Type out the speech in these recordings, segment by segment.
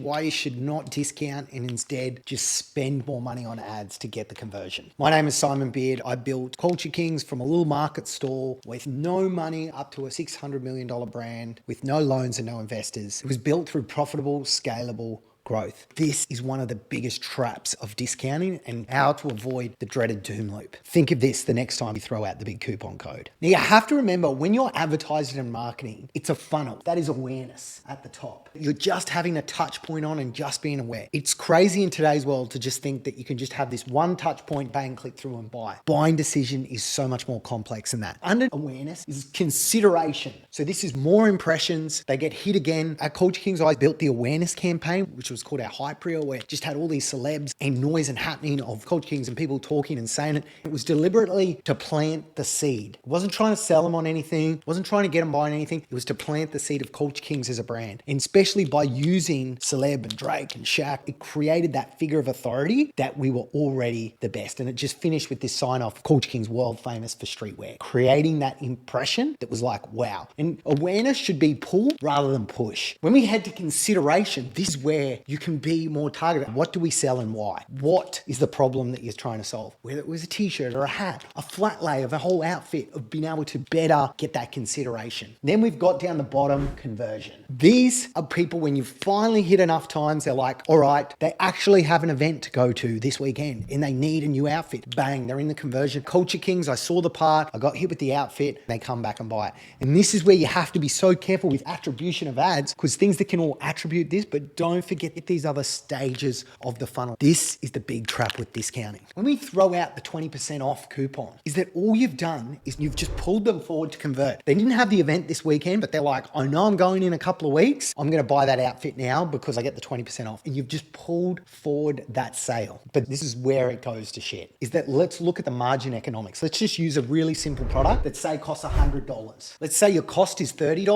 why you should not discount and instead just spend more money on ads to get the conversion. My name is Simon Beard. I built Culture Kings from a little market stall with no money up to a $600 million brand with no loans and no investors. It was built through profitable, scalable growth. This is one of the biggest traps of discounting and how to avoid the dreaded doom loop. Think of this the next time you throw out the big coupon code. Now you have to remember when you're advertising and marketing, it's a funnel. That is awareness at the top. You're just having a touch point on and just being aware. It's crazy in today's world to just think that you can just have this one touch point, bang, click through and buy. Buying decision is so much more complex than that. Under awareness is consideration. So this is more impressions. They get hit again. At Culture Kings, I built the awareness campaign, which was called our Hype Reel, where it just had all these celebs and noise and happening of Culture Kings and people talking and saying it. It was deliberately to plant the seed. It wasn't trying to sell them on anything. It wasn't trying to get them buying anything. It was to plant the seed of Culture Kings as a brand. And especially by using Celeb and Drake and Shaq, it created that figure of authority that we were already the best. And it just finished with this sign off, Culture Kings world famous for streetwear, creating that impression that was like, wow. And awareness should be pull rather than push. When we head to consideration, this is where you can be more targeted. What do we sell and why? What is the problem that you're trying to solve? Whether it was a t-shirt or a hat, a flat lay of a whole outfit, of being able to better get that consideration. Then we've got down the bottom, conversion. These are people when you finally hit enough times, they're like, all right, they actually have an event to go to this weekend and they need a new outfit. Bang, they're in the conversion. Culture Kings, I saw the part, I got hit with the outfit, they come back and buy it. And this is where you have to be so careful with attribution of ads, because things that can all attribute this, but don't forget these other stages of the funnel. This is the big trap with discounting. When we throw out the 20% off coupon, is that all you've done is you've just pulled them forward to convert. They didn't have the event this weekend, but they're like, I know I'm going in a couple of weeks. I'm going to buy that outfit now because I get the 20% off. And you've just pulled forward that sale. But this is where it goes to shit, is that let's look at the margin economics. Let's just use a really simple product that say costs $100. Let's say your cost is $30,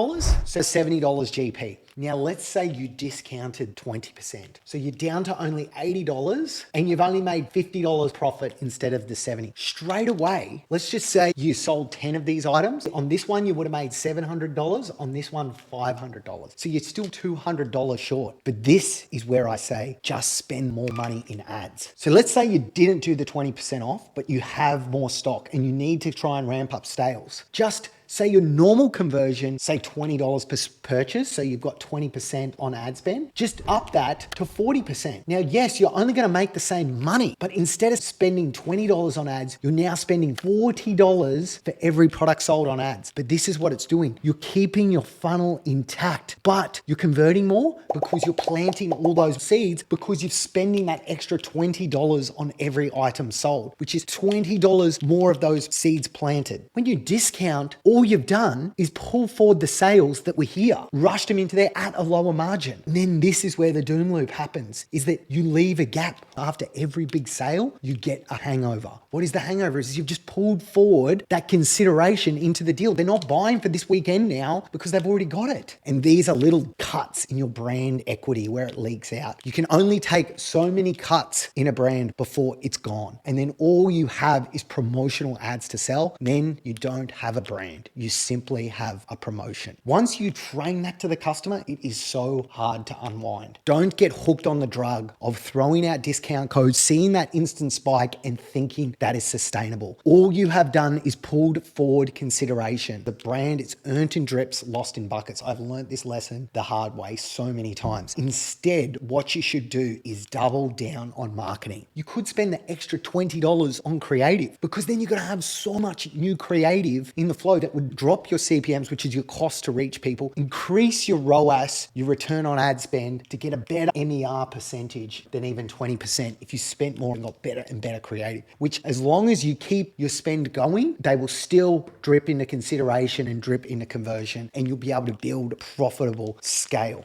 so $70 GP. Now, let's say you discounted 20%. So you're down to only $80 and you've only made $50 profit instead of the 70. Straight away, let's just say you sold 10 of these items. On this one, you would have made $700. On this one, $500. So you're still $200 short. But this is where I say, just spend more money in ads. So let's say you didn't do the 20% off, but you have more stock and you need to try and ramp up sales. Just say your normal conversion, say $20 per purchase, so you've got 20% on ad spend, just up that to 40%. Now, yes, you're only going to make the same money, but instead of spending $20 on ads, you're now spending $40 for every product sold on ads. But this is what it's doing. You're keeping your funnel intact, but you're converting more because you're planting all those seeds, because you're spending that extra $20 on every item sold, which is $20 more of those seeds planted. When you discount, all you've done is pull forward the sales that were here, rushed them into there at a lower margin. And then this is where the doom loop happens, is that you leave a gap. After every big sale, you get a hangover. What is the hangover? Is you've just pulled forward that consideration into the deal. They're not buying for this weekend now because they've already got it. And these are little cuts in your brand equity where it leaks out. You can only take so many cuts in a brand before it's gone. And then all you have is promotional ads to sell. Then you don't have a brand. You simply have a promotion. Once you train that to the customer, it is so hard to unwind. Don't get hooked on the drug of throwing out discount codes, seeing that instant spike and thinking that is sustainable. All you have done is pulled forward consideration. The brand is earned in drips, lost in buckets. I've learned this lesson the hard way so many times. Instead, what you should do is double down on marketing. You could spend the extra $20 on creative, because then you're going to have so much new creative in the flow that would drop your CPMs, which is your cost to reach people, increase your ROAS, your return on ad spend, to get a better MER percentage than even 20% if you spent more and got better and better creative, which as long as you keep your spend going, they will still drip into consideration and drip into conversion, and you'll be able to build profitable scale.